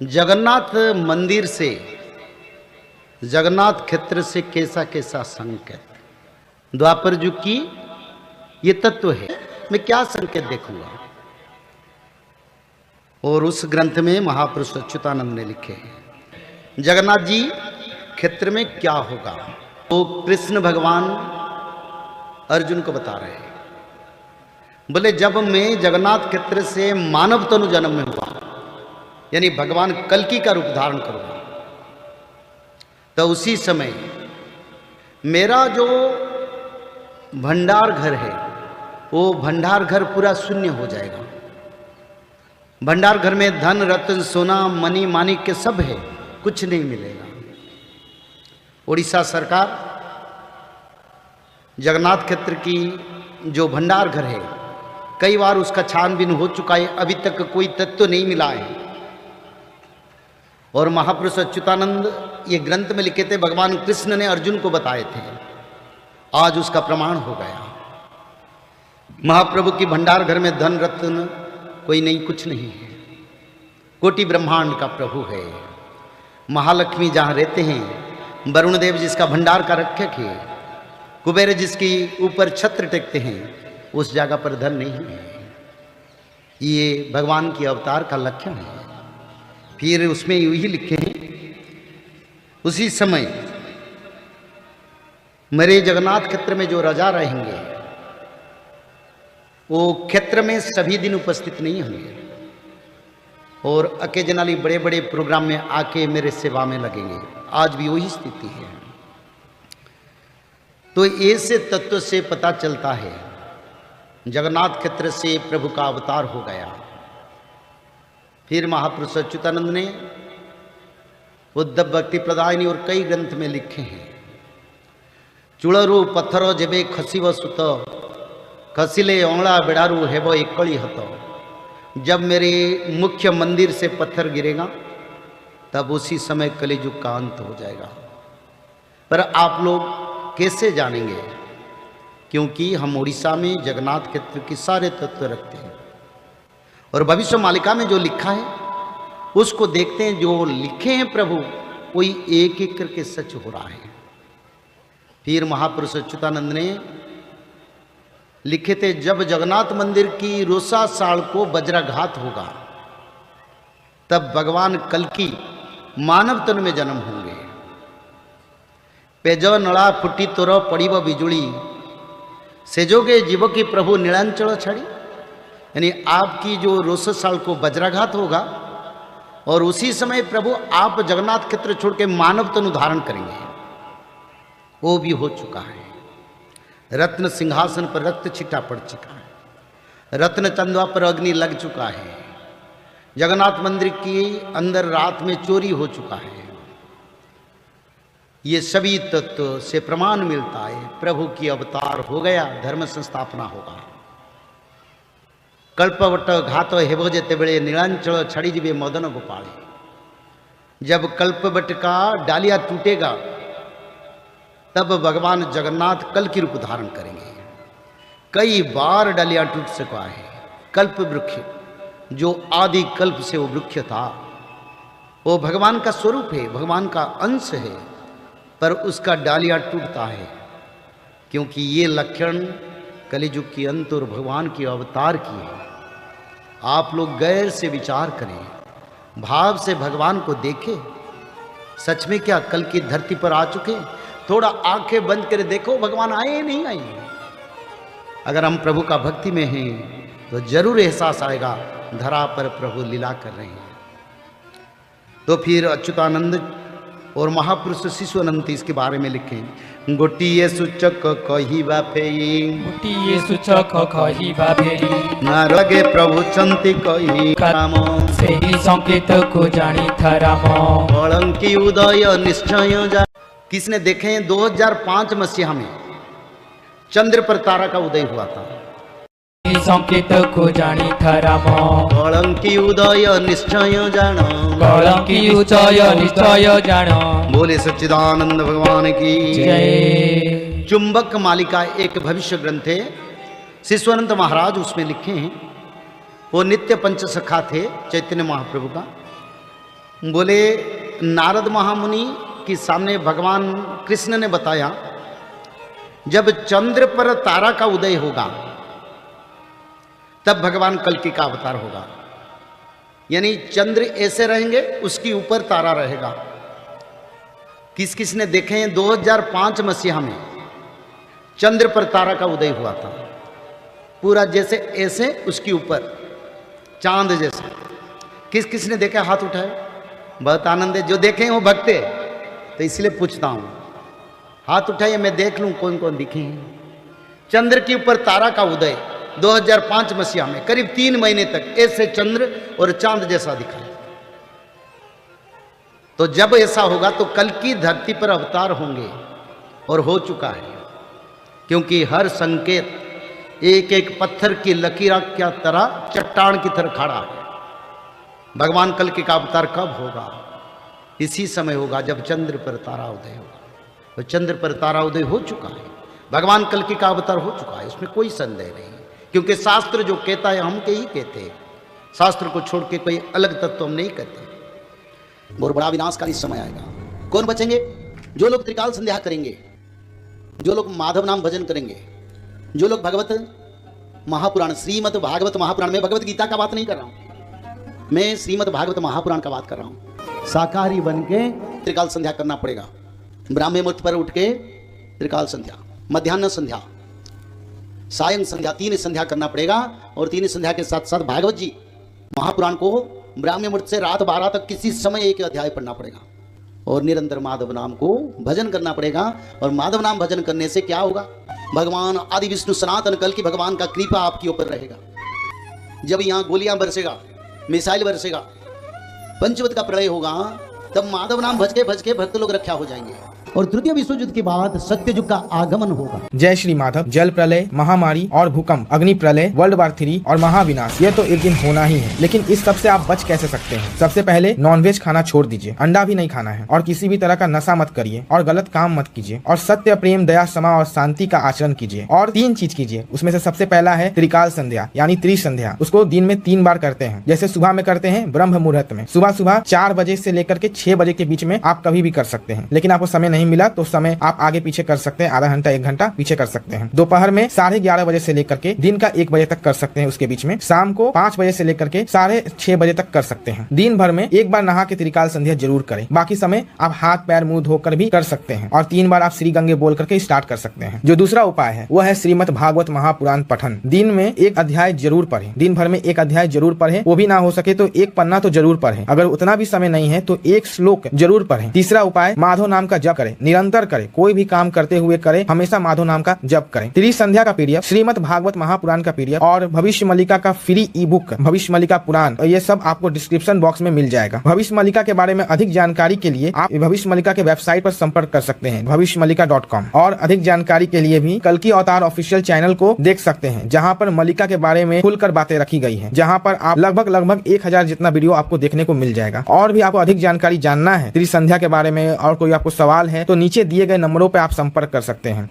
जगन्नाथ मंदिर से, जगन्नाथ क्षेत्र से कैसा कैसा संकेत, द्वापर युग की ये तत्व है। मैं क्या संकेत देखूंगा? और उस ग्रंथ में महापुरुष अच्युतानंद ने लिखे हैं जगन्नाथ जी क्षेत्र में क्या होगा। तो कृष्ण भगवान अर्जुन को बता रहे हैं, बोले जब मैं जगन्नाथ क्षेत्र से मानव तनु जन्म में हुआ, यानी भगवान कल्कि का रूप धारण करूंगा, तो उसी समय मेरा जो भंडार घर है वो भंडार घर पूरा शून्य हो जाएगा। भंडार घर में धन रत्न सोना मणि माणिक के सब है, कुछ नहीं मिलेगा। उड़ीसा सरकार जगन्नाथ क्षेत्र की जो भंडार घर है, कई बार उसका छानबीन हो चुका है, अभी तक कोई तत्व नहीं मिला है। और महापुरुष अच्युतानंद ये ग्रंथ में लिखे थे, भगवान कृष्ण ने अर्जुन को बताए थे, आज उसका प्रमाण हो गया। महाप्रभु की भंडार घर में धन रत्न कोई नहीं, कुछ नहीं है। कोटि ब्रह्मांड का प्रभु है। महालक्ष्मी जहाँ रहते हैं, वरुण देव जिसका भंडार का रक्षक है, कुबेर जिसकी ऊपर छत्र टेकते हैं, उस जगह पर धन नहीं है। ये भगवान की अवतार का लक्षण है। फिर उसमें यही लिखे हैं, उसी समय मेरे जगन्नाथ क्षेत्र में जो राजा रहेंगे वो क्षेत्र में सभी दिन उपस्थित नहीं होंगे और अकेजनली बड़े बड़े प्रोग्राम में आके मेरे सेवा में लगेंगे। आज भी वही स्थिति है। तो ऐसे तत्व से पता चलता है जगन्नाथ क्षेत्र से प्रभु का अवतार हो गया। फिर महापुरुष अच्युतानंद ने उद्धव भक्ति प्रदायिनी और कई ग्रंथ में लिखे हैं, चूड़रू पत्थर जेबे खसिव सुत खसिले औंला बेड़ारू हेबो एकड़ी हत। जब मेरे मुख्य मंदिर से पत्थर गिरेगा तब उसी समय कलियुग का अंत हो जाएगा। पर आप लोग कैसे जानेंगे? क्योंकि हम उड़ीसा में जगन्नाथ क्षेत्र के सारे तत्व रखते हैं और भविष्य मालिका में जो लिखा है उसको देखते हैं। जो लिखे हैं प्रभु वही एक एक करके सच हो रहा है। फिर महापुरुष अच्युतानंद ने लिखे थे, जब जगन्नाथ मंदिर की रोसा साल को वज्राघात होगा तब भगवान कल्कि मानव तन में जन्म होंगे। पेज नड़ा फुटी तोर पड़िब बिजुली सेजोगे जीव की प्रभु नीलांचल छड़ी। यानी आपकी जो रोस साल को वज्राघात होगा और उसी समय प्रभु आप जगन्नाथ क्षेत्र छोड़ के मानव तनु धारण करेंगे। वो भी हो चुका है। रत्न सिंहासन पर रक्त छिटा पड़ चुका है, रत्न चंदवा पर अग्नि लग चुका है, जगन्नाथ मंदिर के अंदर रात में चोरी हो चुका है। ये सभी तत्व से प्रमाण मिलता है प्रभु की अवतार हो गया, धर्म संस्थापना होगा। कल्पवट घात हेबो जेते बेड़े नीलांचल छड़ी जीवे मदन गोपाले। जब कल्पवट का डालिया टूटेगा तब भगवान जगन्नाथ कल की रूप धारण करेंगे। कई बार डालिया टूट सका है। कल्प वृक्ष जो आदि कल्प से वो वृक्ष था, वो भगवान का स्वरूप है, भगवान का अंश है, पर उसका डालिया टूटता है क्योंकि ये लक्षण कलियुग की अंत और भगवान की अवतार की है। आप लोग गैर से विचार करें, भाव से भगवान को देखें। सच में क्या कल की धरती पर आ चुके? थोड़ा आंखें बंद कर देखो, भगवान आए नहीं आए। अगर हम प्रभु का भक्ति में हैं तो जरूर एहसास आएगा धरा पर प्रभु लीला कर रहे हैं। तो फिर अच्युतानंद और महापुरुष शिशु अनंत इसके बारे में लिखें, गोटिए सूचक कहिबा फेई, गोटिए सूचक कहिबा फेई, ना लगे प्रभु चंती कही राम, सेही संकेत को जानी था राम। कलंकी उदय निश्चय जा। किसने देखे हैं 2005 मसीहा में चंद्र पर तारा का उदय हुआ था। संकेत को जानी था राम, कलंकी उदय निश्चय जान, कलंकी उदय निश्चय जान। बोले सच्चिदानंद भगवान की जय। चुंबक मालिका एक भविष्य ग्रंथ है, शिशुअनंत महाराज उसमें लिखे हैं। वो नित्य पंचसखा थे चैतन्य महाप्रभु का। बोले नारद महामुनि के सामने भगवान कृष्ण ने बताया, जब चंद्र पर तारा का उदय होगा तब भगवान कल्कि का अवतार होगा। यानी चंद्र ऐसे रहेंगे, उसके ऊपर तारा रहेगा। किस किस ने देखे हैं 2005 मसीहा में चंद्र पर तारा का उदय हुआ था, पूरा जैसे ऐसे उसके ऊपर चांद जैसा। किस किस ने देखा? हाथ उठाए। बहुत आनंद है, जो देखे हैं वो भक्त है, तो इसलिए पूछता हूं, हाथ उठाइए, मैं देख लूं कौन कौन दिखे हैं। चंद्र के ऊपर तारा का उदय 2005 मसीहा में करीब 3 महीने तक ऐसे चंद्र और चांद जैसा दिखा। तो जब ऐसा होगा तो कल की धरती पर अवतार होंगे, और हो चुका है, क्योंकि हर संकेत एक एक पत्थर की लकीर क्या तरह चट्टान की तरह खड़ा है। भगवान कल्कि का अवतार कब होगा? इसी समय होगा जब चंद्र पर तारा उदय होगा। तो चंद्र पर तारा उदय हो चुका है, भगवान कल्कि का अवतार हो चुका है, इसमें कोई संदेह नहीं। क्योंकि शास्त्र जो कहता है हम के ही कहते हैं, शास्त्र को छोड़ के कोई अलग तत्व हम नहीं कहते। और बड़ा विनाशकारी समय आएगा। कौन बचेंगे? जो लोग त्रिकाल संध्या करेंगे, जो लोग माधव नाम भजन करेंगे, जो लोग भगवत महापुराण श्रीमद् भागवत महापुराण में भगवत गीता का बात नहीं कर रहा हूं, मैं श्रीमद् भागवत महापुराण का बात कर रहा हूं। शाकाहारी बन के त्रिकाल संध्या करना पड़ेगा। ब्राह्मण मुहूर्त पर उठ के त्रिकाल संध्या, मध्याह्न संध्या, सायं संध्या, 3 संध्या करना पड़ेगा। और 3 संध्या के साथ साथ भागवत जी महापुराण को ब्राह्मण मुहूर्त से रात 12 तक किसी समय एक अध्याय पढ़ना पड़ेगा। और निरंतर माधव नाम को भजन करना पड़ेगा। और माधव नाम भजन करने से क्या होगा? भगवान आदि विष्णु सनातन कल्कि भगवान का कृपा आपके ऊपर रहेगा। जब यहाँ गोलियां बरसेगा, मिसाइल बरसेगा, पंचवत का प्रलय होगा, तब माधव नाम भज के भक्त लोग रक्षा हो जाएंगे। और तृतीय विश्व युद्ध के बाद सत्य युग का आगमन होगा। जय श्री माधव। जल प्रलय, महामारी और भूकंप, अग्नि प्रलय, वर्ल्ड वार 3 और महाविनाश, ये तो एक दिन होना ही है। लेकिन इस सब से आप बच कैसे सकते हैं? सबसे पहले नॉनवेज खाना छोड़ दीजिए, अंडा भी नहीं खाना है, और किसी भी तरह का नशा मत करिए, और गलत काम मत कीजिए, और सत्य, प्रेम, दया, क्षमा और शांति का आचरण कीजिए। और 3 चीज कीजिए, उसमें से सबसे पहला है त्रिकाल संध्या यानी त्रिसंध्या। उसको दिन में 3 बार करते हैं। जैसे सुबह में करते हैं ब्रह्म मुहूर्त में, सुबह 4 बजे से लेकर के 6 बजे के बीच में आप कभी भी कर सकते हैं। लेकिन आपको समय नहीं मिला तो समय आप आगे पीछे कर सकते हैं, आधा घंटा 1 घंटा पीछे कर सकते हैं। दोपहर में 11:30 बजे से लेकर के दिन का 1 बजे तक कर सकते हैं, उसके बीच में शाम को 5 बजे से लेकर के 6:30 बजे तक कर सकते हैं। दिन भर में 1 बार नहा के त्रिकाल संध्या जरूर करें। बाकी समय आप हाथ पैर मुंह धोकर भी कर सकते हैं, और 3 बार आप श्री गंगे बोल करके स्टार्ट कर सकते हैं। जो दूसरा उपाय है वो है श्रीमद् भागवत महापुराण पठन। दिन में 1 अध्याय जरूर पढ़ें, दिन भर में 1 अध्याय जरूर पढ़ें। वो भी ना हो सके तो 1 पन्ना तो जरूर पढ़ें। अगर उतना भी समय नहीं है तो 1 श्लोक जरूर पढ़ें। तीसरा उपाय माधव नाम का जप करें, निरंतर करें, कोई भी काम करते हुए करें, हमेशा माधव नाम का जप करें। त्रिसंध्या का पीडीएफ, श्रीमद् भागवत महापुराण का पीडीएफ और भविष्य मल्लिका का फ्री ई बुक भविष्य मल्लिका पुराण, ये सब आपको डिस्क्रिप्शन बॉक्स में मिल जाएगा। भविष्य मल्लिका के बारे में अधिक जानकारी के लिए आप भविष्य मल्लिका के वेबसाइट पर संपर्क कर सकते हैं भविष्यमल्लिका.com। और अधिक जानकारी के लिए भी कल्कि अवतार ऑफिशियल चैनल को देख सकते हैं, जहाँ पर मल्लिका के बारे में खुलकर बातें रखी गई है, जहाँ पर आप लगभग 1000 जितना वीडियो आपको देखने को मिल जाएगा। और भी आपको अधिक जानकारी जानना है त्रिसंध्या के बारे में और कोई आपको सवाल है तो नीचे दिए गए नंबरों पर आप संपर्क कर सकते हैं।